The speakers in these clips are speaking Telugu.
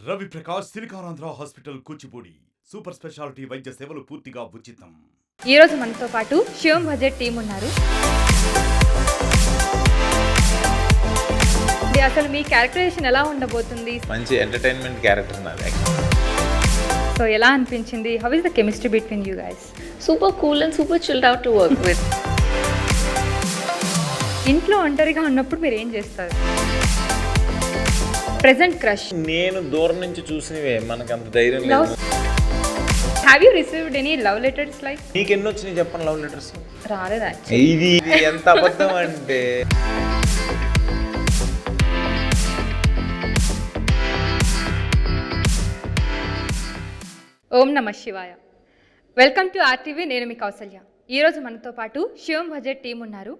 Ravi Prakash Siliconandhra hospital Kuchipudi super speciality వైద్య సేవలు పూర్తిగా ఉచితం. ఈ రోజు మనతో పాటు శివం బడ్జెట్ టీం ఉన్నారు. అసలు మీ క్యారెక్టరైజేషన్ ఎలా ఉండబోతుంది? మంచి ఎంటర్టైన్మెంట్ క్యారెక్టర్ నాది. సో ఎలా అనిపించింది? How is the chemistry between you guys? Super cool and super chilled out to work with. ఇంట్లో ఒంటరిగా ఉన్నప్పుడు మీరు ఏం చేస్తారు? Present crush. నేను దూరం నుంచి చూసినవే, మనకు అంత ధైర్యం లవ్. లేదు. Have you received any love letters like? నీకు ఎన్ని వచ్చినాయి చెప్పండి లవ్ లెటర్స్? రాలేదా? ఇది ఎంత అబద్ధం అంటే ఓం నమ శివాయ. Welcome to RTV. నేను మీ కౌసల్య. ఈరోజు మనతో పాటు శివం బడ్జెట్ టీం ఉన్నారు.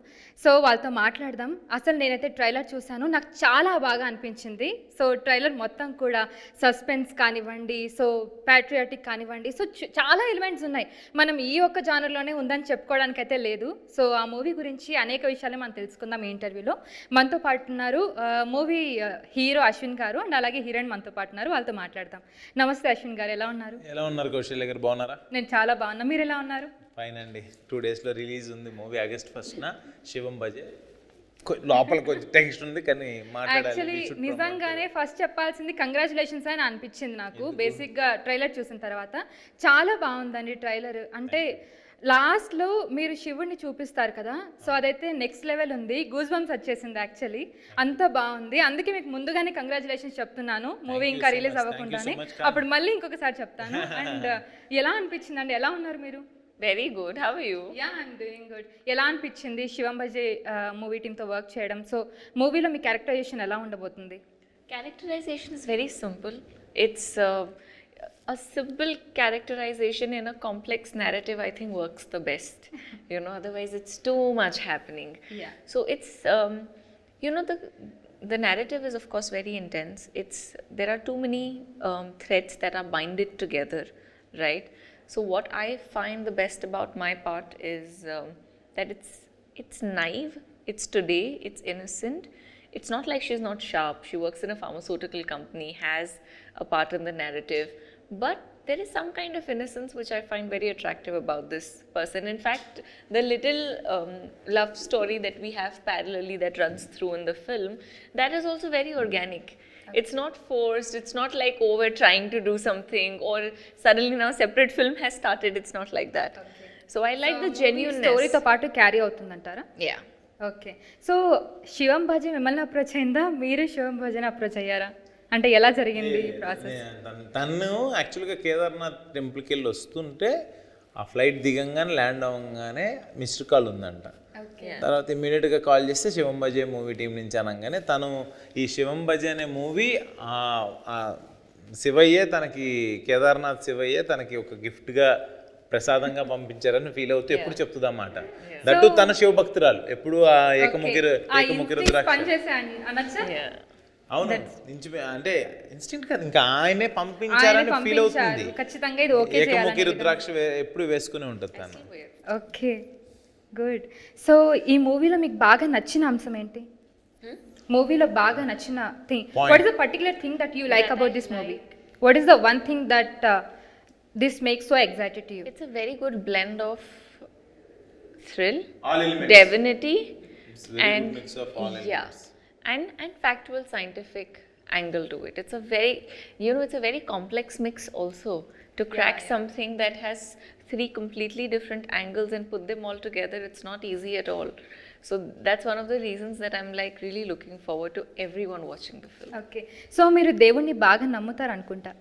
సో వాళ్ళతో మాట్లాడదాం. అసలు నేనైతే ట్రైలర్ చూశాను, నాకు చాలా బాగా అనిపించింది. సో ట్రైలర్ మొత్తం కూడా సస్పెన్స్ కానివ్వండి, సో ప్యాట్రియాటిక్ కానివ్వండి, సో చాలా ఎలిమెంట్స్ ఉన్నాయి. మనం ఈ ఒక్క జానర్లోనే ఉందని చెప్పుకోవడానికి అయితే లేదు. సో ఆ మూవీ గురించి అనేక విషయాలు మనం తెలుసుకుందాం ఈ ఇంటర్వ్యూలో. మనతో పాటు ఉన్నారు మూవీ హీరో అశ్విన్ గారు అండ్ అలాగే హీరోయిన్ మనతో పాటు ఉన్నారు. వాళ్ళతో మాట్లాడదాం. నమస్తే అశ్విన్ గారు, ఎలా ఉన్నారు? ఎలా ఉన్నారు కౌశల్య గారు, బాగున్నారా? నేను చాలా బాగున్నా, మీరు ఎలా ఉన్నారు? ఫైన్ అండి. 2 డేస్లో రిలీజ్ ఉంది మూవీ, ఆగస్ట్ 1st శివం బజే. లోపల కొంచెం టెక్స్ట్ ఉంది కానీ యాక్చువల్లీ నిజంగానే ఫస్ట్ చెప్పాల్సింది కంగ్రాచులేషన్స్ అని అనిపించింది నాకు. బేసిక్గా ట్రైలర్ చూసిన తర్వాత చాలా బాగుందండి ట్రైలర్. అంటే లాస్ట్లో మీరు శివుడిని చూపిస్తారు కదా, సో అదైతే నెక్స్ట్ లెవెల్ ఉంది. గూస్ బంప్స్ వచ్చేసింది యాక్చువల్లీ, అంత బాగుంది. అందుకే మీకు ముందుగానే కంగ్రాచులేషన్స్ చెప్తున్నాను, మూవీ ఇంకా రిలీజ్ అవ్వకుండానే. అప్పుడు మళ్ళీ ఇంకొకసారి చెప్తాను. అండ్ ఎలా అనిపించిందండి? ఎలా ఉన్నారు మీరు? Very good. How are you? Yeah, I'm doing good. ఎలా అనిపించింది శివం బజే మూవీ టీంతో వర్క్ చేయడం? సో మూవీలో మీ క్యారెక్టరైజేషన్ ఎలా ఉండబోతుంది? Characterization is very simple. It's a simple characterization in a complex narrative, I think, works the best. Otherwise it's too much happening. Yeah. So it's, the narrative is of course very intense. There are too many threads that are binded together, right? So what I find the best about my part is that it's naive, it's today, it's innocent. It's not like she's not sharp. She works in a pharmaceutical company, has a part in the narrative, but there is some kind of innocence which I find very attractive about this person. In fact, the little love story that we have parallelly that runs through in the film, that is also very organic. It's not forced. It's not like, oh, we're trying to do something or suddenly now separate film has started. It's not like that. Okay. So I like the genuineness. స్టోరీతో పాటు క్యారీ అవుతుందంటారా? Yeah. ఓకే. సో శివం బజే మిమ్మల్ని అప్రోచ్ అయిందా, మీరు శివం బజేని అప్రోచ్ అయ్యారా? అంటే ఎలా జరిగింది ప్రాసెస్? తను యాక్చువల్గా కేదార్నాథ్ టెంపుల్కి వెళ్ళి వస్తుంటే ఆ ఫ్లైట్ దిగంగానే ల్యాండ్ అవ్వగానే మిస్డ్ కాల్ ఉందంట. తర్వాత ఇమ్మీడియట్గా కాల్ చేస్తే శివం బజే మూవీ టీం నుంచి అనగానే తను ఈ శివం బజే అనే మూవీ శివయ్యే తనకి, కేదార్నాథ్ శివయ్యే తనకి ఒక గిఫ్ట్గా ప్రసాదంగా పంపించారని ఫీల్ అవుతూ ఎప్పుడు చెప్తుంది అన్నమాట. దట్టు తన శివభక్తురాలు, ఎప్పుడు ఆ ఏకముఖి రుద్రాక్ష. అవును, అంటే ఇన్స్టింక్ట్ కాదు, ఇంకా ఆయనే పంపించారని ఫీల్ అవుతుంది. ఖచ్చితంగా ఇది ఓకే. ఏకముఖి రుద్రాక్ష ఎప్పుడు వేసుకుని ఉంటుంది తను. Okay, good. సో ఈ మూవీలో మీకు బాగా నచ్చిన అంశం ఏంటి? మూవీలో బాగా నచ్చిన thing, what is the particular thing that you like about this movie? What is the one thing that this makes so excited to you? It's a very good blend of thrill, All elements. divinity, It's very and good mix of all yeah, elements. and factual scientific angle to it. It's a very, it's a very complex mix also to crack something that has 3 completely different angles and put them all together. It's not easy at all. So that's one of the reasons that I'm like really looking forward to everyone watching the film. Okay. So మీరు దేవుణ్ణి బాగా నమ్ముతారు అనుకుంటా.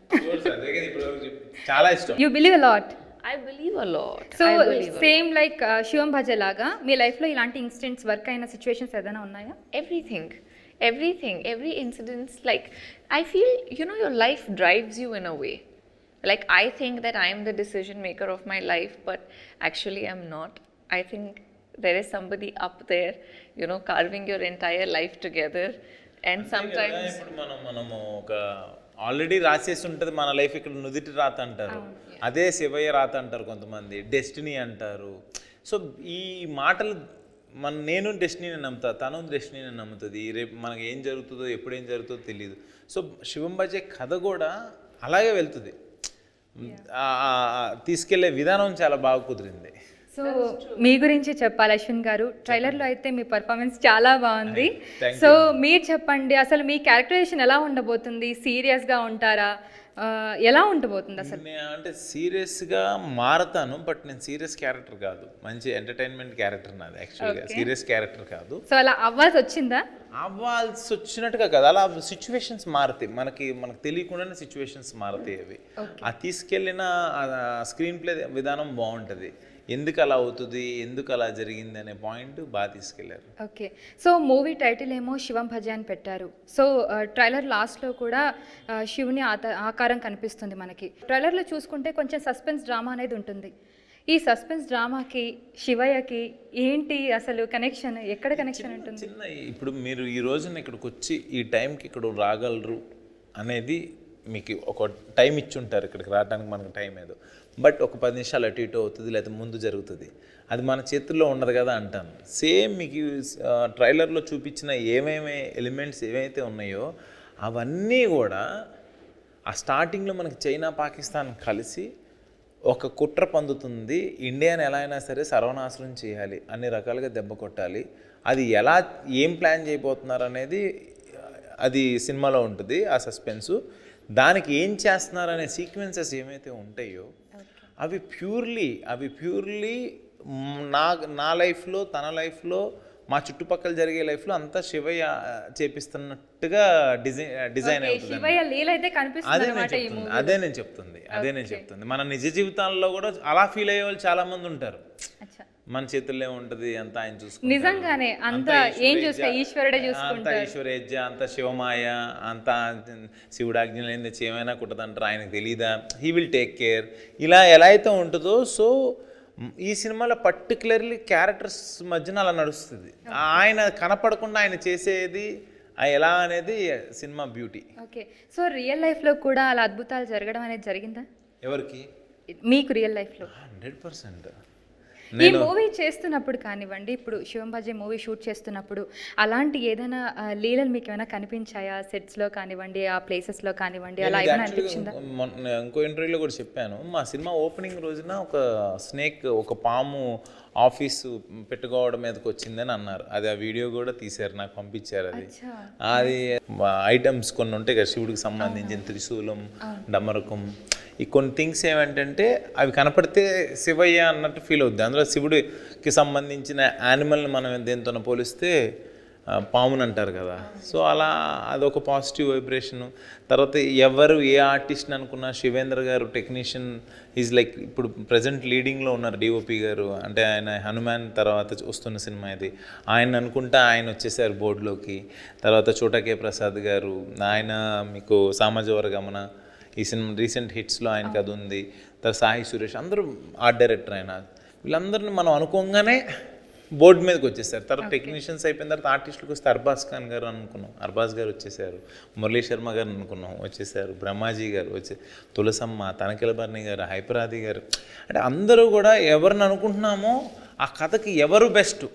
చాలా ఇష్టం. You believe a lot. I believe a lot. So I believe a lot. Same like Shivam Bhaje లాగా మీ లైఫ్లో ఇలాంటి ఇన్సిడెంట్స్ వర్క్ అయిన సిచ్యువేషన్స్ ఏదైనా ఉన్నాయా? Everything, every incident, like I feel, your life drives you in a way. Like I think that I am the decision maker of my life, but actually I'm not. I think there is somebody up there, carving your entire life together. And sometimes ఇప్పుడు మనము ఒక ఆల్రెడీ రాసేసి ఉంటుంది మన లైఫ్, ఇక్కడ నుదిటి రాత అంటారు, అదే శివయ్య రాత అంటారు కొంతమంది, డెస్టినీ అంటారు. సో ఈ మాటలు నేను డెస్టినీని నమ్ముతా, తను డెస్టినీని నమ్ముతుంది. రేపు మనకి ఏం జరుగుతుందో ఎప్పుడు ఏం జరుగుతుందో తెలియదు. సో శివం బజే కథ కూడా అలాగే వెళ్తుంది, తీసుకెళ్లే విధానం చాలా బాగా కుదిరింది. సో మీ గురించి చెప్పాలి అశ్విన్ గారు, ట్రైలర్లో అయితే మీ పర్ఫార్మెన్స్ చాలా బాగుంది. Thank సో మీరు చెప్పండి, అసలు మీ క్యారెక్టరైజేషన్ ఎలా ఉండబోతుంది? సీరియస్గా ఉంటారా, ఎలా ఉండబోతుంది అసలు? అంటే సీరియస్గా మారతాను, బట్ నేను సీరియస్ క్యారెక్టర్ కాదు, మంచి ఎంటర్టైన్మెంట్ క్యారెక్టర్ నాది యాక్చువల్గా, సీరియస్ క్యారెక్టర్ కాదు. సో అలా అవ్వాల్సి వచ్చిందా? అవ్వాల్సి వచ్చినట్టుగా కాదు, అలా సిచ్యువేషన్స్ మారుతాయి, మనకి తెలియకుండానే సిచ్యువేషన్స్ మారుతాయి అవి. ఆ తీసుకెళ్ళిన స్క్రీన్ ప్లే విధానం బాగుంటుంది, ఎందుకు అలా అవుతుంది, ఎందుకు అలా జరిగింది అనే పాయింట్ బాగా తీసుకెళ్లారు. ఓకే. సో మూవీ టైటిల్ ఏమో శివం భజ అని పెట్టారు. సో ట్రైలర్ లాస్ట్లో కూడా శివుని ఆకారం కనిపిస్తుంది మనకి. ట్రైలర్లో చూసుకుంటే కొంచెం సస్పెన్స్ డ్రామా అనేది ఉంటుంది. ఈ సస్పెన్స్ డ్రామాకి శివయ్యకి ఏంటి అసలు కనెక్షన్, ఎక్కడ కనెక్షన్ ఉంటుంది? చిన్న ఇప్పుడు మీరు ఈ రోజున ఇక్కడికి వచ్చి ఈ టైంకి ఇక్కడ రాగలరు అనేది మీకు ఒక టైం ఇచ్చి ఉంటారు, ఇక్కడికి రావడానికి మనకు టైం ఏదో, బట్ ఒక 10 నిమిషాలు అటు ఇటు అవుతుంది, లేకపోతే ముందు జరుగుతుంది, అది మన చేతుల్లో ఉండదు కదా అంటాను. సేమ్ మీకు ట్రైలర్లో చూపించిన ఏమేమి ఎలిమెంట్స్ ఏవైతే ఉన్నాయో అవన్నీ కూడా ఆ స్టార్టింగ్లో మనకి చైనా పాకిస్తాన్ కలిసి ఒక కుట్ర పొందుతుంది, ఇండియాని ఎలా అయినా సరే సర్వనాశనం చేయాలి, అన్ని రకాలుగా దెబ్బ కొట్టాలి, అది ఎలా ఏం ప్లాన్ చేయబోతున్నారు అనేది అది సినిమాలో ఉంటుంది ఆ సస్పెన్సు. దానికి ఏం చేస్తున్నారు అనే సీక్వెన్సెస్ ఏమైతే ఉంటాయో అవి ప్యూర్లీ నా లైఫ్లో, తన లైఫ్లో, మా చుట్టుపక్కల జరిగే లైఫ్లో అంతా శివయ్య చేపిస్తున్నట్టుగా డిజైన్ అవుతుంది. అదే నేను చెప్తుంది. మన నిజ జీవితాల్లో కూడా అలా ఫీల్ అయ్యే వాళ్ళు చాలా మంది ఉంటారు. మన చేతుల్లో ఉంటుంది, అంతా ఆయన చూసుకుంటారు, నిజంగానే అంతా ఏం చూస్తే ఈశ్వరుడే చూసుకుంటారు, అంతా ఈశ్వరేజ్జ, అంతా శివమాయ, అంతా శివుడు ఆజ్ఞ లేనిది ఏమైనా కుట్టదంటారు, ఆయనకు తెలీదా, హీ విల్ టేక్ కేర్, ఇలా ఎలా అయితే ఉంటుందో. సో ఈ సినిమాలో పర్టికులర్లీ క్యారెక్టర్స్ మధ్యన అలా నడుస్తుంది, ఆయన కనపడకుండా ఆయన చేసేది ఎలా అనేది cinema beauty. Okay. So real లైఫ్లో కూడా అలా అద్భుతాలు జరగడం అనేది జరిగిందా? ఎవరికి? మీకు రియల్ లైఫ్లో? 100%. ఈ మూవీ చేస్తున్నప్పుడు కానివ్వండి, ఇప్పుడు శివం భజే మూవీ షూట్ చేస్తున్నప్పుడు అలాంటి ఏదైనా లీలలు మీకు ఏమైనా కనిపించాయా? సెట్స్లో కానివ్వండి, ఆ ప్లేసెస్లో కానివ్వండి, అలా ఏమైనా అనిపించిందా? ఇంకో ఇంటర్వ్యూలో కూడా చెప్పాను, మా సినిమా ఓపెనింగ్ రోజున ఒక స్నేక్, ఒక పాము ఆఫీసు పెట్టుకోవడం మీదకి వచ్చిందని అన్నారు. అది ఆ వీడియో కూడా తీశారు, నాకు పంపించారు. అది ఐటమ్స్ కొన్ని ఉంటాయి కదా శివుడికి సంబంధించిన, త్రిశూలం, డమరకం, ఈ కొన్ని థింగ్స్ ఏమంటే అవి కనపడితే శివయ్య అన్నట్టు ఫీల్ అవుద్ది. అందులో శివుడికి సంబంధించిన యానిమల్ని మనం దేంతో పోలిస్తే పాముని అంటారు కదా. సో అలా అదొక పాజిటివ్ వైబ్రేషను. తర్వాత ఎవరు ఏ ఆర్టిస్ట్ని అనుకున్నా, శివేంద్ర గారు టెక్నీషియన్ ఈజ్ లైక్ ఇప్పుడు ప్రజెంట్ లీడింగ్లో ఉన్నారు, డిఓపి గారు, అంటే ఆయన హనుమాన్ తర్వాత వస్తున్న సినిమా ఇది, ఆయన అనుకుంటా ఆయన వచ్చేసారు బోర్డులోకి. తర్వాత చోటకే ప్రసాద్ గారు, ఆయన మీకు సామాజిక గమన ఈ సినిమా రీసెంట్ హిట్స్లో ఆయనకి అది ఉంది. తర్వాత సాయి సురేష్, అందరూ ఆర్ట్ డైరెక్టర్ అయినా, వీళ్ళందరినీ మనం అనుకోగానే బోర్డు మీదకి వచ్చేసారు. తర్వాత టెక్నీషియన్స్ అయిపోయిన తర్వాత ఆర్టిస్టులకు వస్తే అర్బాజ్ ఖాన్ గారు అనుకున్నాం, అర్బాజ్ గారు వచ్చేసారు, మురళీ శర్మ గారు అనుకున్నాం వచ్చేసారు, బ్రహ్మాజీ గారు వచ్చే, తులసమ్మ, తనకిలబర్ణి గారు, హైపరాది గారు, అంటే అందరూ కూడా ఎవరిని అనుకుంటున్నామో ఆ కథకి ఎవరు బెస్ట్,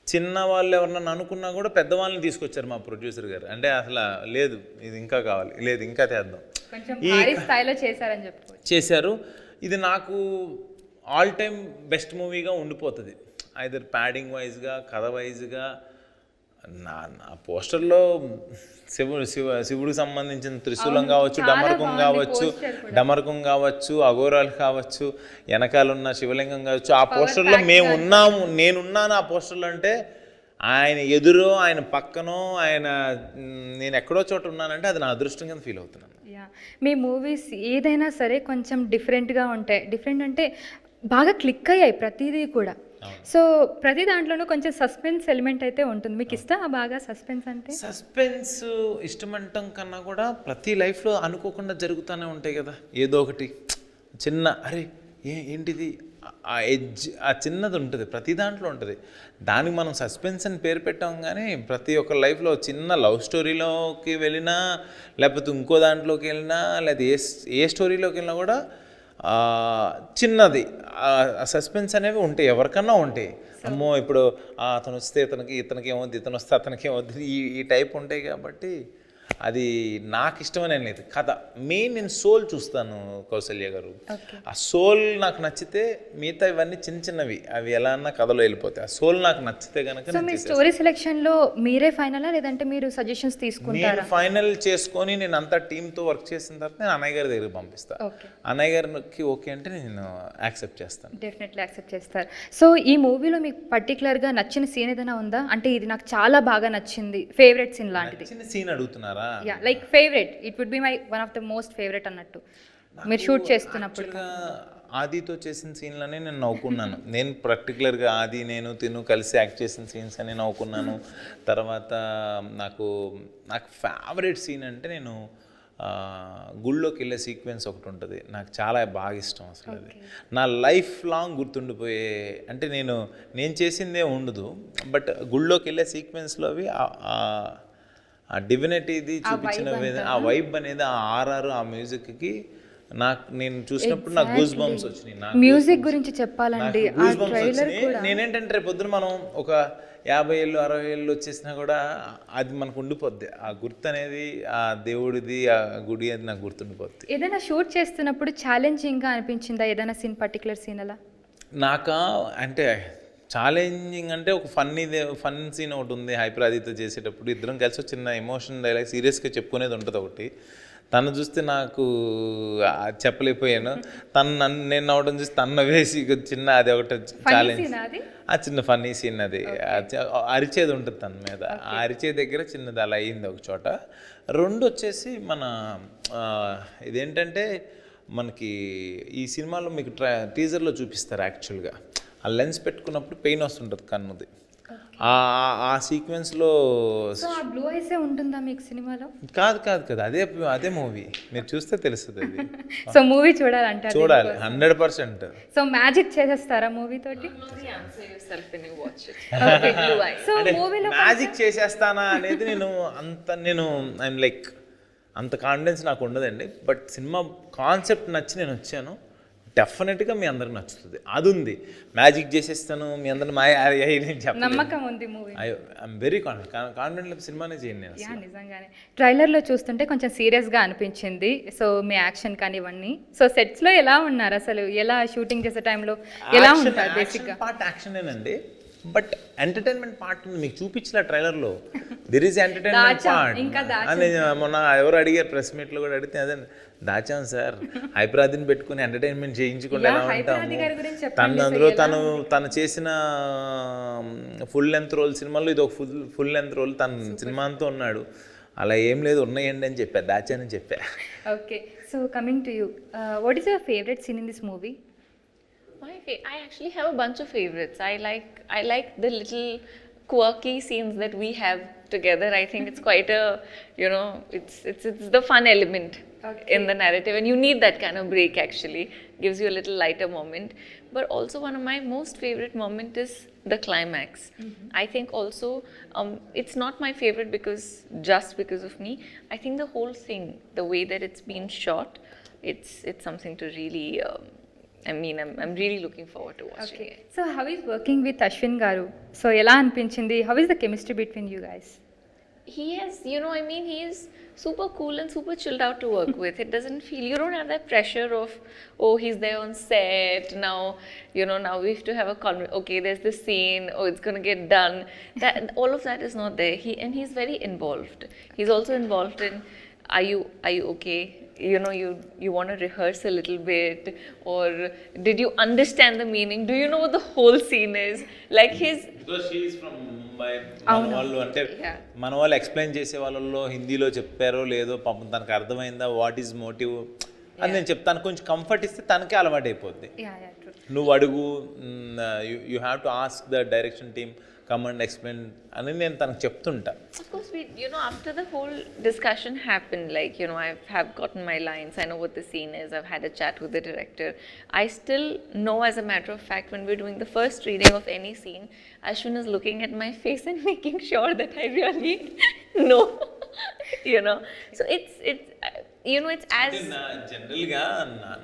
చిన్న వాళ్ళు ఎవరన్నా అనుకున్నా కూడా పెద్దవాళ్ళని తీసుకొచ్చారు మా ప్రొడ్యూసర్ గారు. అంటే అసలు లేదు ఇది ఇంకా కావాలి, లేదు ఇంకా చేద్దాం, చేశారు. ఇది నాకు ఆల్ టైమ్ బెస్ట్ మూవీగా ఉండిపోతుంది, ఐదర్ ప్యాడింగ్ వైజ్గా, కథ వైజ్గా. నా పోస్టర్లో శివుడికి సంబంధించిన త్రిశూలం కావచ్చు, డమరకం కావచ్చు, అఘోరాలు కావచ్చు, వెనకాలన్న శివలింగం కావచ్చు, ఆ పోస్టర్లో మేము ఉన్నాము, నేనున్నాను ఆ పోస్టర్లో. అంటే ఆయన ఎదురో, ఆయన పక్కనో, నేను ఎక్కడో చోట ఉన్నానంటే అది నా అదృష్టం కింద ఫీల్ అవుతున్నాను. మీ మూవీస్ ఏదైనా సరే కొంచెం డిఫరెంట్గా ఉంటాయి. డిఫరెంట్ అంటే బాగా క్లిక్ అయ్యాయి ప్రతిదీ కూడా. సో ప్రతి దాంట్లోనూ కొంచెం సస్పెన్స్ ఎలిమెంట్ అయితే ఉంటుంది. మీకు ఇష్టమా బాగా సస్పెన్స్ అంటే? సస్పెన్స్ ఇష్టమంటాం కన్నా కూడా ప్రతి లైఫ్లో అనుకోకుండా జరుగుతూనే ఉంటాయి కదా, ఏదో ఒకటి చిన్న అరే ఏంటిది, ఆ ఎడ్జ్, ఆ చిన్నది ఉంటుంది, ప్రతి దాంట్లో ఉంటుంది. దానికి మనం సస్పెన్స్ అని పేరు పెట్టాం, కానీ ప్రతి ఒక్క లైఫ్లో చిన్న లవ్ స్టోరీలోకి వెళ్ళినా, లేకపోతే ఇంకో దాంట్లోకి వెళ్ళినా, లేదా ఏ స్టోరీలోకి వెళ్ళినా కూడా చిన్నది సస్పెన్స్ అనేవి ఉంటాయి, ఎవరికన్నా ఉంటాయి. అమ్మో ఇప్పుడు అతను వస్తే ఇతనికి ఏమవుద్ది, ఇతను వస్తే అతనికి ఏమవుద్ది, ఈ టైప్ ఉంటాయి. కాబట్టి అది నాకు ఇష్టమని లేదు కథ. మెయిన్ నేను సోల్ చూస్తాను కౌసల్య గారు. ఆ సోల్ నాకు నచ్చితే మిగతా ఇవన్నీ చిన్న చిన్నవి అవి ఎలా అన్నా కథలో వెళ్ళిపోతాయి. ఆ సోల్ నాకు నచ్చితే కనుక మీ స్టోరీ సెలెక్షన్ లో మీరే ఫైనలా లేదంటే మీరు సజెషన్స్ తీసుకుంటారా? నేను ఫైనల్ చేసుకొని నేను అంతా టీంతో వర్క్ చేసిన తర్వాత నేను అన్నయ్య గారి దగ్గరికి పంపిస్తాను. అన్నయ్య గారికి ఓకే అంటే నేను యాక్సెప్ట్ చేస్తాను. డెఫినెట్లీ యాక్సెప్ట్ చేస్తారు. సో ఈ మూవీలో మీకు పర్టికులర్గా నచ్చిన సీన్ ఏదైనా ఉందా? అంటే ఇది నాకు చాలా బాగా నచ్చింది, ఫేవరెట్ సీన్ లాంటిది. నచ్చిన సీన్ అడుగుతున్నారా? Yeah, like favourite, it would be my one of the most favourite అన్నట్టు మీరు షూట్ చేస్తున్నప్పుడు. ఆదితో చేసిన సీన్లనే నేను నవ్వుకున్నాను. నేను పర్టికులర్గా ఆది నేను తిను కలిసి యాక్ట్ చేసిన సీన్స్ అని నవ్వుకున్నాను. తర్వాత నాకు ఫేవరెట్ సీన్ అంటే నేను గుళ్ళోకి వెళ్ళే సీక్వెన్స్ ఒకటి ఉంటుంది, నాకు చాలా బాగా ఇష్టం అసలు. అది నా లైఫ్ లాంగ్ గుర్తుండిపోయే, అంటే నేను చేసిందే ఉండదు బట్ గుళ్ళోకి వెళ్ళే సీక్వెన్స్లో అవి ఆ డివినిటీది చూపించిన ఆ వైబ్ అనేది, ఆ ఆర్ఆర్, ఆ మ్యూజిక్కి నేను చూసినప్పుడు నాకు గూస్ బంప్స్ వచ్చినాయి. మ్యూజిక్ గురించి చెప్పాలండి, ఆ ట్రైలర్ కూడా నేనేంటంటే రేపు పొద్దున మనం ఒక 50 ఏళ్ళు 60 ఏళ్ళు వచ్చేసినా కూడా అది మనకు ఉండిపోద్ది. ఆ గుర్తు అనేది ఆ దేవుడిది, ఆ గుడి అది నాకు గుర్తుండిపోద్ది. ఏదైనా షూట్ చేస్తున్నప్పుడు ఛాలెంజింగ్గా అనిపించిందా ఏదైనా సీన్, పర్టికులర్ సీన్ అలా? నాకా అంటే ఛాలెంజింగ్ అంటే ఒక ఫన్ సీన్ ఒకటి ఉంది హైపరాదితో చేసేటప్పుడు. ఇద్దరం కలిసి చిన్న ఎమోషన్ డైలాగ్ సీరియస్గా చెప్పుకునేది ఉంటుంది ఒకటి. తను చూస్తే నాకు చెప్పలేకపోయాను, నేను నవ్వడం చూసి తను వేసి చిన్న అది ఒకటి ఛాలెంజ్, ఆ చిన్న ఫన్నీ సీన్ అది. అరిచేది ఉంటుంది తన మీద, ఆ అరిచే దగ్గర చిన్నది అలా అయింది ఒక చోట. రెండు వచ్చేసి మన ఇదేంటంటే మనకి ఈ సినిమాలో మీకు టీజర్లో చూపిస్తారు యాక్చువల్గా ఆ లెన్స్ పెట్టుకున్నప్పుడు పెయిన్ వస్తుంటుంది కన్నుది. ఆ సీక్వెన్స్లో బ్లూ ఐస్ ఉంటుందా మీకు సినిమాలో? కాదు అదే మూవీ, మీరు చూస్తే తెలుస్తుంది అది. సో మూవీ చూడాలంటే చూడాలి 100%. సో మ్యాజిక్ చేసేస్తారా మూవీ తోటి? సో మూవీలో మ్యాజిక్ చేసేస్తానా అనేది నేను ఐఎమ్ లైక్ అంత కాన్ఫిడెన్స్ నాకు ఉండదండి. బట్ సినిమా కాన్సెప్ట్ నచ్చి నేను వచ్చాను, డెఫినెట్గా మీ అందరికి నచ్చుతుంది. అది ఉంది, మ్యాజిక్ చేసేస్తాను మీ అందరిని నమ్మకం ఉంది మూవీ. ఐఎమ్ వెరీ కాన్ఫిడెంట్ సినిమానే చేయండి నేను. నిజంగానే ట్రైలర్లో చూస్తుంటే కొంచెం సీరియస్గా అనిపించింది. సో మీ యాక్షన్ కానీ ఇవన్నీ, సో సెట్స్లో ఎలా ఉన్నారు అసలు, ఎలా షూటింగ్ చేసే టైంలో ఎలా ఉంటారు? బేసిక్గా పార్ట్ యాక్షనేనండి, బట్ ఎంటర్టైన్మెంట్ పార్ట్ మీకు చూపించిన ట్రైలర్లో దెర్ ఈజ్ ఎంటర్టైన్మెంట్ పార్ట్ అని మొన్న ఎవరు అడిగారు ప్రెస్ మీట్లో కూడా అడిగితే, అదే దాచాం సార్, హైపరాదిని పెట్టుకుని ఎంటర్టైన్మెంట్ చేయించుకుంటే ఎలా ఉంటాము. అందులో తను చేసిన ఫుల్ లెంత్ రోల్ సినిమాలో ఇది ఒక ఫుల్ లెంత్ రోల్, తను సినిమా అంతా ఉన్నాడు. అలా ఏం లేదు, ఉన్నాయండి అని చెప్పా, దాచానని చెప్పా. Okay, so coming to you, what is your favourite scene in this movie? I actually have a bunch of favorites. I like the little quirky scenes that we have together. I think it's quite a, it's the fun element in the narrative, and you need that kind of break actually. Gives you a little lighter moment. But also one of my most favorite moment is the climax. I think also it's not my favorite just because of me. I think the whole thing, the way that it's been shot, it's something to really I'm really looking forward to watching it. So how is working with Ashwin garu? So ela anpinchindi, how is the chemistry between you guys? He has, he is super cool and super chilled out to work with. It doesn't feel, you don't have that pressure of, oh, he's there on set, now we have to have a okay, there's this scene, oh, it's going to get done. All of that is not there. He's very involved. He's also involved in, are you okay? You want to rehearse a little bit, or did you understand the meaning? Do you know what the whole scene is? Like because she is from Mumbai. మన వాళ్ళు ఎక్స్ప్లెయిన్ చేసే వాళ్ళలో హిందీలో చెప్పారో లేదో పాపం తనకు అర్థమైందా, వాట్ ఈజ్ మోటివ్ అని నేను చెప్తాను. కొంచెం కంఫర్ట్ ఇస్తే తనకే అలవాటు అయిపోద్ది. నువ్వు అడుగు, you have to ask the direction team, come and explain అని నేను తనకు చెప్తుంటా. Of course, after the whole discussion happened, like, I have gotten my lines, I know what the scene is, I've had a chat with the director. I still know, as a matter of fact, when we're doing the first reading of any scene, Ashwin is looking at my face and making sure that I really know, So it's as జనరల్గా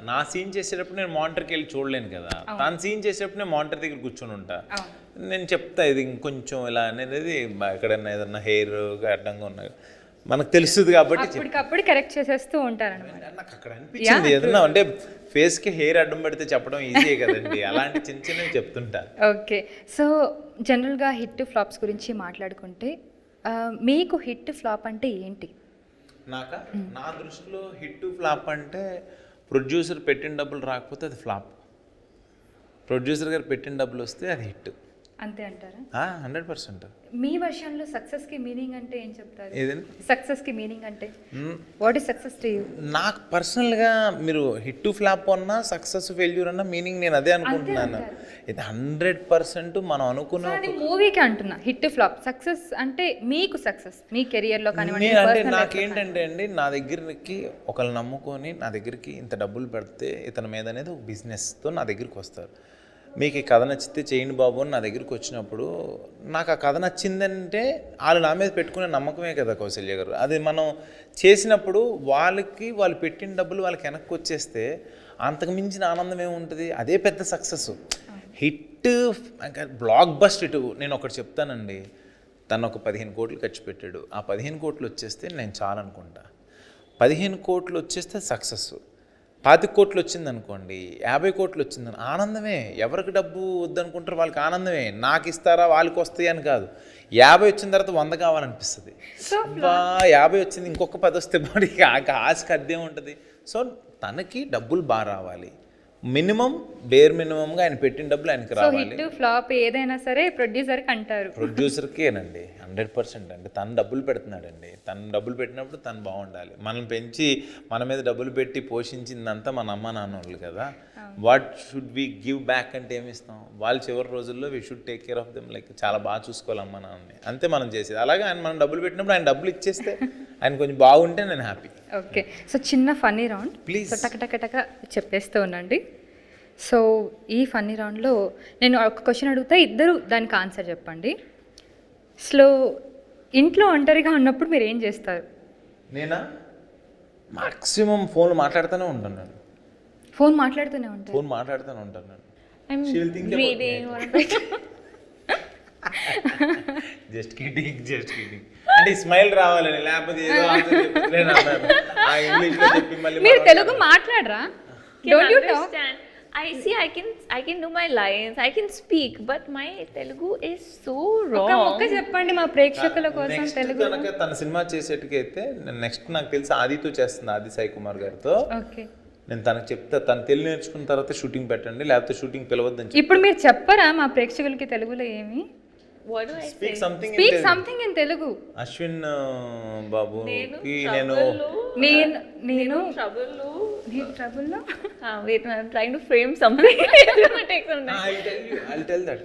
నా సీన్ చేసేటప్పుడు నేను మానిటర్కి వెళ్ళి చూడలేను కదా, తన సీన్ చేసేటప్పుడు నేను మానిటర్ దగ్గర కూర్చొని ఉంటా. నేను చెప్తా ఇది ఇంకొంచెం ఇలా అనేది, ఎక్కడన్నా ఏదన్నా హెయిర్ అడ్డంగా ఉన్నాయి మనకు తెలుస్తుంది కాబట్టి అప్పటికప్పుడు కరెక్ట్ చేసేస్తూ ఉంటారన్నమాట. నాకు అక్కడ అనిపించింది ఏదన్నా అంటే ఫేస్కి హెయిర్ అడ్డం పెడితే చెప్పడం ఈజీయే కదండి, అలాంటి చిన్న చిన్నవి చెప్తుంటా. ఓకే, సో జనరల్గా హిట్ ఫ్లాప్స్ గురించి మాట్లాడుకుంటే మీకు హిట్ ఫ్లాప్ అంటే ఏంటి? నా దృష్టిలో హిట్ ఫ్లాప్ అంటే ప్రొడ్యూసర్ పెట్టిన డబ్బులు రాకపోతే అది ఫ్లాప్, ప్రొడ్యూసర్ గారు పెట్టిన డబ్బులు వస్తే అది హిట్. అంతే అంటారా? 100%. మీ వర్షన్లో సక్సెస్కి మీనింగ్ అంటే ఏం చెప్తారు? ఏదండి సక్సెస్కి మీనింగ్ అంటే what is success to you? నాకు పర్సనల్గా మీరు హిట్ ఫ్లాప్ అన్నా సక్సెస్ ఫెయిల్యూర్ అన్నా మీనింగ్ నేను అదే అనుకుంటున్నాను. ఇది 100% మనం అనుకున్న మూవీకి అంటున్నా హిట్ ఫ్లాప్. సక్సెస్ అంటే మీకు సక్సెస్ మీ కెరియర్లో కానివ్వండి. అంటే నాకేంటంటే అండి, నా దగ్గరికి ఒకళ్ళు నమ్ముకొని నా దగ్గరికి ఇంత డబ్బులు పెడితే ఇతని మీద అనేది ఒక బిజినెస్తో నా దగ్గరికి వస్తారు. మీకు ఈ కథ నచ్చితే చేయండి బాబు అని నా దగ్గరికి వచ్చినప్పుడు నాకు ఆ కథ నచ్చిందంటే వాళ్ళు నా మీద పెట్టుకునే నమ్మకమే కదా కౌశల్య గారు. అది మనం చేసినప్పుడు వాళ్ళు పెట్టిన డబ్బులు వాళ్ళకి వెనక్కి వచ్చేస్తే అంతకు మించిన ఆనందం ఏముంటుంది? అదే పెద్ద సక్సెస్. హిట్ బ్లాక్ బస్ట్ ఇటు నేను ఒకటి చెప్తానండి, తను ఒక 15 కోట్లు ఖర్చు పెట్టాడు, ఆ 15 కోట్లు వచ్చేస్తే నేను చాలనుకుంటా. 15 కోట్లు వచ్చేస్తే సక్సెస్. 25 కోట్లు వచ్చింది అనుకోండి, 50 కోట్లు వచ్చిందని ఆనందమే. ఎవరికి డబ్బు వద్దనుకుంటారు వాళ్ళకి ఆనందమే. నాకు ఇస్తారా వాళ్ళకి వస్తాయి అని కాదు. 50 వచ్చిన తర్వాత 100 కావాలనిపిస్తుంది. 50 వచ్చింది ఇంకొక 10 వస్తే బాడీ ఆశకి అర్థం ఉంటుంది. సో తనకి డబ్బులు బాగా రావాలి, మినిమం బేర్ మినిమంగా ఆయన పెట్టిన డబ్బులు ఆయనకి రావాలి. హిట్ ఫ్లాప్ ఏదైనా సరే ప్రొడ్యూసర్కి అంటారు. ప్రొడ్యూసర్కేనండి 100% అండి. తను డబ్బులు పెడుతున్నాడండి, తను డబ్బులు పెట్టినప్పుడు తను బాగుండాలి. మనం పెంచి మన మీద డబ్బులు పెట్టి పోషించిందంతా మన అమ్మ నాన్న వాళ్ళు కదా. What should we give back అంటే ఏమి ఇస్తాం? వాళ్ళు చివరి రోజుల్లో we should take care of them, like చాలా బాగా చూసుకోవాలి అమ్మ నాన్నని, అంతే మనం చేసేది. అలాగే ఆయన మనం డబ్బులు పెట్టినప్పుడు ఆయన డబ్బులు ఇచ్చేస్తే ఆయన కొంచెం బాగుంటే నేను హ్యాపీ. ఓకే, సో చిన్న ఫన్నీ రౌండ్ ప్లీజ్. సో టక చెప్పేస్తూ ఉండండి. సో ఈ ఫన్నీ రౌండ్లో నేను ఒక క్వశ్చన్ అడుగుతా, ఇద్దరు దానికి ఆన్సర్ చెప్పండి. ఇంట్లో ఒంటరిగా ఉన్నప్పుడు మీరు ఏం చేస్తారు? నేనా మాక్సిమం ఫోన్ మాట్లాడుతూనే ఉంటాను నేను. ఫోన్ మాట్లాడుతూనే ఉంటాను నేను. జస్ట్ కిడింగ్ అంటే స్మైల్ రావాలని, లేకపోతే ఏదో మీరు తెలుగు మాట్లాడరా? Don't you talk? I can do my lines, I can speak, but my Telugu is so wrong. ఒక్క చెప్పండి మా ప్రేక్షకుల కోసం తెలుగు. కనుక తన సినిమా చేసేట్టుకైతే నెక్స్ట్ నాకు తెలిసి ఆదితో చేస్తుంది, ఆది సాయి కుమార్ గారితో. ఓకే, నేను తనకు చెప్తా, తను తెలుగు నేర్చుకున్న తర్వాత షూటింగ్ పెట్టండి, లేకపోతే షూటింగ్ పిలవద్దని. ఇప్పుడు మీరు చెప్పరా మా ప్రేక్షకులకి తెలుగులో ఏమి? What do I say? Speak something in Telugu. Ashwin బాబు నేను trouble. Wait, I'm trying to frame something. Take some time. I'll tell that.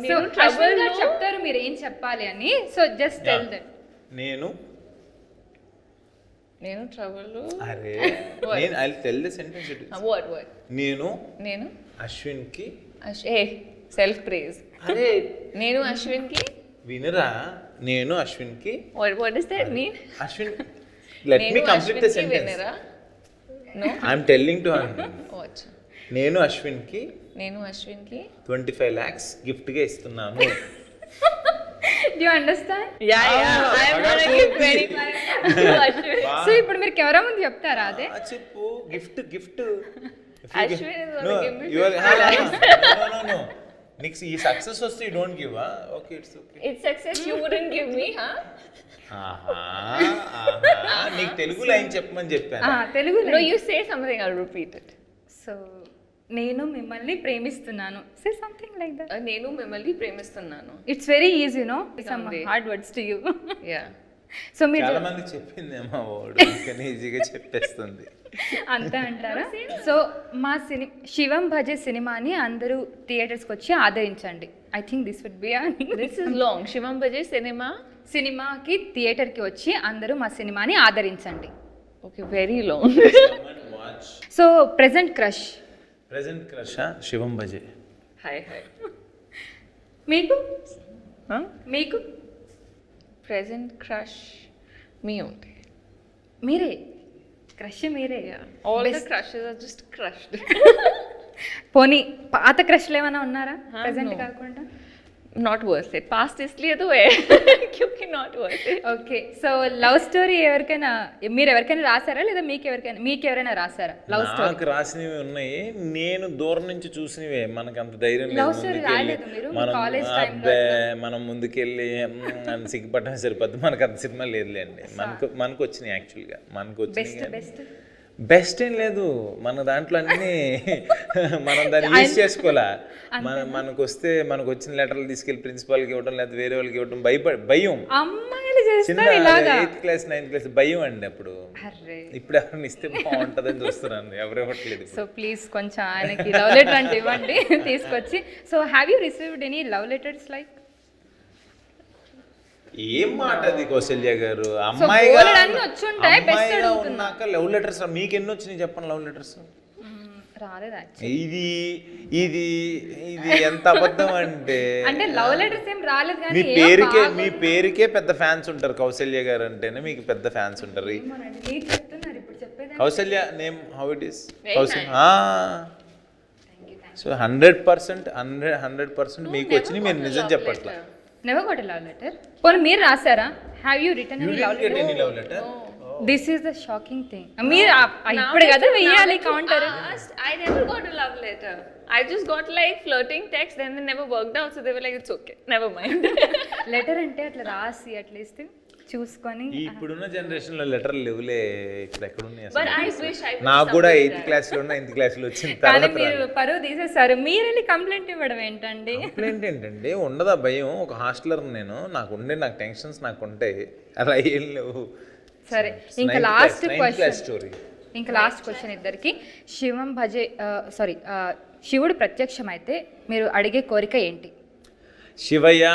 So trouble గా చెప్తారు మీరు ఏం చెప్పాలి అని. So just tell that. నేను trouble. అరే I'll tell the sentence. What? నేను అశ్విన్ కి సెల్ఫ్ ప్రైజ్. అరే నేను అశ్విన్ కి వినరా, నేను అశ్విన్ కి. What does that mean? Ashwin, let me complete the sentence. No, I'm telling to her. What? నేను అశ్విన్ కి 25 lakhs gift గా ఇస్తున్నాను. Do you understand? Yeah. I'm gonna give 25 to Ashwin. So ఇప్పుడు మీరు కెమెరా ముందు చెప్తారా? అదే చెప్పు. Gift Ashwin is gonna give me 25 No. Next, ఈ సక్సెస్ వస్తే you don't give. Okay, it's okay. It's success you wouldn't give me, huh? నీకు తెలుగు లైన్ చెప్పమని చెప్పాను. Telugu. No, you say something, I'll repeat it. So నేను మిమ్మల్ని ప్రేమిస్తున్నాను. Say something like that. నేను మిమ్మల్ని ప్రేమిస్తున్నాను. It's very easy, no? Some hard words to you. Yeah. So మీరు చాలా మంది చెప్పిందేమో వాడు కానీ ఈజీగా చెప్పేస్తుంది. అంతే అంటారా? సో మా శివం భజే సినిమాని అందరూ థియేటర్స్కి వచ్చి ఆదరించండి. I think this would be this is long. Shivam Bhaje సినిమాకి థియేటర్కి వచ్చి అందరూ మా సినిమాని ఆదరించండి. Okay, very long. So present crush Shivam Bhaje. Hi. మీకు ప్రెజెంట్ క్రష్ మీ ఉంది. మీరే క్రష్ మీరే. All the crushes are just crushed. పోనీ పాత క్రష్లు ఏమైనా ఉన్నారా ప్రెజెంట్ కాకుండా? not worth it. Past इसलिए तो है क्योंकि not worth it. Okay, so love story ఎవరికైనా మీరు ఎవరికైనా రాసారా లేదా మీకెవరైనా రాసారా లవ్ స్టోరీ? నాకు రాసినవి ఉన్నాయి, నేను దూరం నుంచి చూసినవే. మనకు అంత ధైర్యం లేదు లవ్ స్టోరీ రాలేదు మీరు కాలేజ్ టైంలో? మనం ముందుకెళ్ళి అని సిగ్గుపడడం సరిపోద్ది, మనకు అంత సినిమా లేదులేండి. మనకు వచ్చినాయి యాక్చువల్గా, మనకు వచ్చినాయి. బెస్ట్ ఏం లేదు మన దాంట్లో, అన్నీ మనం దాన్ని యూజ్ చేసుకోవాలా. మనకు వస్తే మనకు వచ్చిన లెటర్లు తీసుకెళ్ళి ప్రిన్సిపాల్కి ఇవ్వడం, లేదా వేరే వాళ్ళకి ఇవ్వడం, భయం. చిన్న 8th క్లాస్ 9th క్లాస్ భయం అండి అప్పుడు. ఇప్పుడు ఎవరిని ఇస్తే బాగుంటుందని చూస్తున్నాను, ఎవరు ఇవ్వట్లేదు. సో ప్లీజ్ కొంచెం ఆయనకి లవ్ లెటర్ అంటే ఇవ్వండి తీసుకొచ్చి. So have you received any love letters like? ఏం మాట అది కౌశల్య గారు, అమ్మాయిగా ఉన్నాక లవ్ లెటర్స్ మీకు ఎన్ని వచ్చినాయి చెప్పండి? లవ్ లెటర్స్ ఇది ఇది ఇది ఎంత అబద్ధం అంటే లవ్ లెటర్స్ ఏం రాలేదు కానీ మీ పేరుకే పెద్ద ఫ్యాన్స్ ఉంటారు. కౌశల్య గారు అంటేనే మీకు పెద్ద ఫ్యాన్స్ ఉంటారు. Kausalya name how it is Kausalya. So 100% మీకు వచ్చినాయి, మీరు నిజం చెప్పట్లా. Never got a love letter. పోనీ మీరు రాసారా? Have you written any love letter? This is the shocking thing. మీరు ఇప్పుడు కదా వెయ్యాలి counter. I never got a love letter. I just got like flirting text, then they never worked out, so they were like it's okay, never mind. Letter అంటే అట్లా రాసి అట్లీస్ట్ చూసుకొని. ఇప్పుడున్న జనరేషన్ లో లెటర్లు లేవులే, ఇక్కడ ఎక్కడ ఉన్నాయి? But I wish I నాకు కూడా 8th క్లాస్ లో 9th క్లాస్ లో వచ్చిన తర్వాత మీరు పరువు తీసేసారు. మీరు వెళ్ళి కంప్లైంట్ ఇవ్వడం ఏంటండి? కంప్లైంట్ ఏంటండి, ఉండదా భయం? ఒక హాస్టలర్ నేను, నాకు టెన్షన్స్ నాకు ఉంటాయి, అలా ఏం లేవు. సరే, ఇంకా లాస్ట్ క్వశ్చన్ ఇద్దరికి. శివం భజే శివుడు ప్రత్యక్షం అయితే మీరు అడిగే కోరిక ఏంటి? శివయ్య,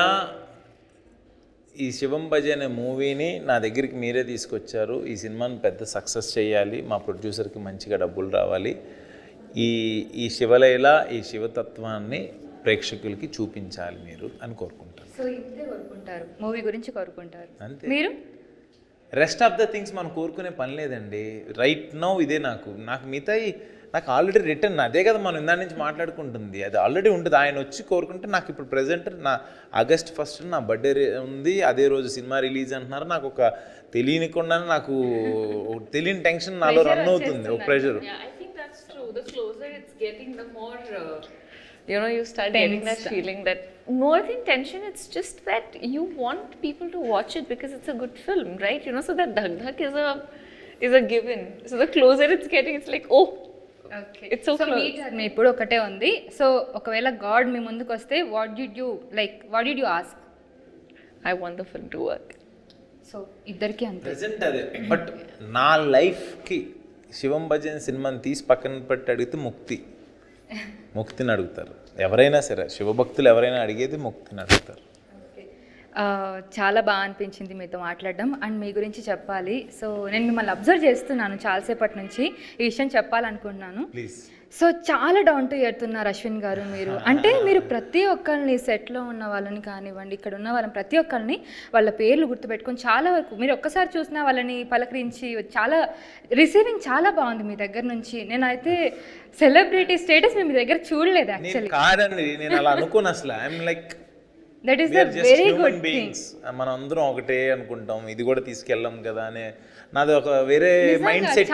ఈ శివం భజ అనే మూవీని నా దగ్గరికి మీరే తీసుకొచ్చారు. ఈ సినిమాని పెద్ద సక్సెస్ చేయాలి, మా ప్రొడ్యూసర్కి మంచిగా డబ్బులు రావాలి, ఈ శివలైల ఈ శివతత్వాన్ని ప్రేక్షకులకి చూపించాలి మీరు అని కోరుకుంటారు. సో ఇంతే కోరుకుంటారు, మూవీ గురించి కోరుకుంటారు అంతే. మీరు రెస్ట్ ఆఫ్ ద థింగ్స్ మనం కోరుకునే పని లేదండి. రైట్ నౌ ఇదే నాకు మిగతా నాకు ఆల్రెడీ రిటర్న్, అదే కదా మనం ఇందా నుంచి మాట్లాడుకుంటుంది, అది ఆల్రెడీ ఉంటుంది. ఆయన వచ్చి కోరుకుంటే నాకు ఇప్పుడు ప్రెజెంట్ నా August 1st నా బర్త్డే ఉంది, అదే రోజు సినిమా రిలీజ్ అంటున్నారు. నాకు ఒక తెలియనికుండానే నాకు తెలియని టెన్షన్ నాలో రన్ అవుతుంది, ఒక pressure. I think that's true. The closer it's getting, the more you start getting that feeling that more than tension, it's just that you want people to watch it because it's a good film, right? So that dhak is a given. So the closer it's getting, it's like, oh, okay, it's so close. మీ ఇప్పుడు ఒకటే ఉంది. సో ఒకవేళ గాడ్ మీ ముందుకు వస్తే what did you ask? I want the film to work. So ఇద్దరికి అంతే ప్రెజెంట్ అదే. బట్ నా లైఫ్కి శివం భజన్ సినిమాని తీసి పక్కన పెట్టి అడిగితే ముక్తిని అడుగుతారు ఎవరైనా సరే. శివభక్తులు ఎవరైనా అడిగేది ముక్తిని అడుగుతారు. చాలా బాగా అనిపించింది మీతో మాట్లాడడం అండ్ మీ గురించి చెప్పాలి. సో నేను మిమ్మల్ని అబ్జర్వ్ చేస్తున్నాను చాలాసేపటి నుంచి, ఈ విషయం చెప్పాలనుకుంటున్నాను. ప్లీజ్. సో చాలా డౌన్ టు ఎర్త్ ఉన్నారు అశ్విన్ గారు మీరు. అంటే మీరు ప్రతి ఒక్కరిని సెట్లో ఉన్న వాళ్ళని కానివ్వండి, ఇక్కడ ఉన్న వాళ్ళని ప్రతి ఒక్కరిని వాళ్ళ పేర్లు గుర్తుపెట్టుకొని చాలా వరకు మీరు ఒక్కసారి చూసినా వాళ్ళని పలకరించి చాలా రిసీవింగ్ చాలా బాగుంది మీ దగ్గర నుంచి. నేనైతే సెలబ్రిటీ స్టేటస్ మీ దగ్గర చూడలేదు యాక్చువల్లీ. కాదండి, నేను అలా అనుకోను అసలు. I'm like that is the very good thing. మనం అందరం ఒకటే అనుకుంటాం, ఇది కూడా తీసుకెళ్ళాం కదా అనే నాది ఒక వేరే మైండ్ సెట్,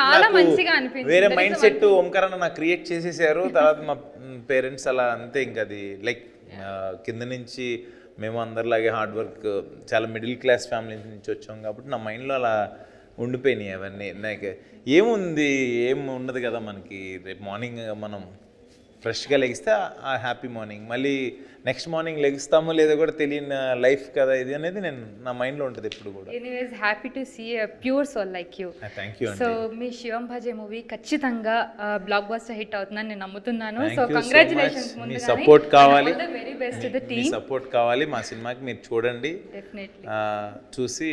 వేరే మైండ్ సెట్ ఓంకారాన్ని నాకు క్రియేట్ చేసేసారు. తర్వాత మా పేరెంట్స్ అలా అంతే, ఇంకా అది లైక్ కింద నుంచి మేము అందరిలాగే హార్డ్ వర్క్, చాలా మిడిల్ క్లాస్ ఫ్యామిలీ నుంచి వచ్చాం కాబట్టి నా మైండ్లో అలా ఉండిపోయినాయి అవన్నీ. నాకు ఏం ఉండదు కదా మనకి. రేపు మార్నింగ్ మనం ఫ్రెష్గా లెగిస్తే ఆ హ్యాపీ మార్నింగ్, మళ్ళీ నెక్స్ట్ మార్నింగ్ లెగిస్తామో లేదో కూడా తెలియని లైఫ్ కదా ఇది అనేది నేను నా మైండ్లో ఉంటుంది ఎప్పుడు కూడా. Anyways happy to see a pure soul like you. Thank you. So మీ శివం భజే మూవీ ఖచ్చితంగా బ్లాక్ బస్టర్ హిట్ అవుతుందని నేను నమ్ముతున్నాను. So congratulations. మీ సపోర్ట్ కావాలి, వెరీ బెస్ట్ ది మీ సపోర్ట్ కావాలి మా సినిమాకి. మీరు చూడండి, డెఫినెట్లీ చూసి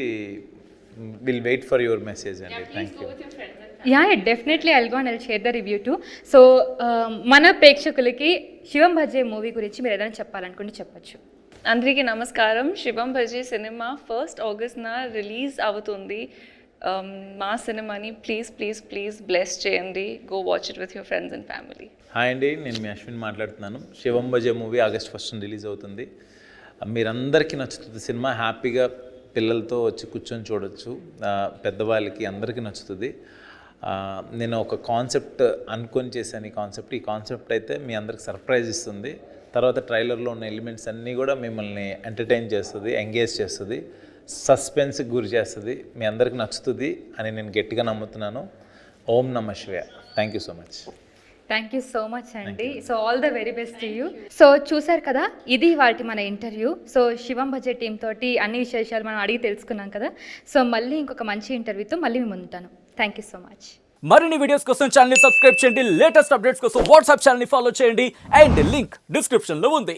will wait for your message అండి. Thank you. Yeah, definitely I'll go and I'll share the review too. So మన ప్రేక్షకులకి శివం భజే మూవీ గురించి మీరు ఏదైనా చెప్పాలనుకుంటే చెప్పొచ్చు. అందరికీ నమస్కారం. శివం భజే సినిమా 1st August రిలీజ్ అవుతుంది. మా సినిమాని ప్లీజ్ బ్లెస్ చేయండి. Go watch it with your friends and family. Hi అండి, నేను మీ అశ్విన్ మాట్లాడుతున్నాను. శివం Bhaje movie August 1st release అవుతుంది. మీరందరికీ నచ్చుతుంది సినిమా. హ్యాపీగా పిల్లలతో వచ్చి కూర్చొని చూడొచ్చు, పెద్దవాళ్ళకి అందరికీ నచ్చుతుంది. నేను ఒక కాన్సెప్ట్ అనుకొని చేశాను. ఈ కాన్సెప్ట్ అయితే మీ అందరికి సర్ప్రైజ్ ఇస్తుంది. తర్వాత ట్రైలర్లో ఉన్న ఎలిమెంట్స్ అన్నీ కూడా మిమ్మల్ని ఎంటర్టైన్ చేస్తుంది, ఎంగేజ్ చేస్తుంది, సస్పెన్స్కి గురి చేస్తుంది. మీ అందరికి నచ్చుతుంది అని నేను గట్టిగా నమ్ముతున్నాను. ఓం నమః శివాయ. Thank you so much. Thank you so much అండి. So all the very best to you. So చూసారు కదా, ఇది వాటి మన ఇంటర్వ్యూ. సో శివం బడ్జెట్ టీమ్ తోటి అన్ని విశేషాలు మనం అడిగి తెలుసుకున్నాం కదా. సో మళ్ళీ ఇంకొక మంచి ఇంటర్వ్యూతో మళ్ళీ మేము ఉంటాను. Thank you so much. మరిన్ని వీడియోస్ కోసం ఛానల్ ని సబ్స్క్రైబ్ చేయండి, లేటెస్ట్ అప్డేట్స్ కోసం వాట్సాప్ ఛానల్ ని ఫాలో చేయండి, అండ్ లింక్ డిస్క్రిప్షన్ లో ఉంది.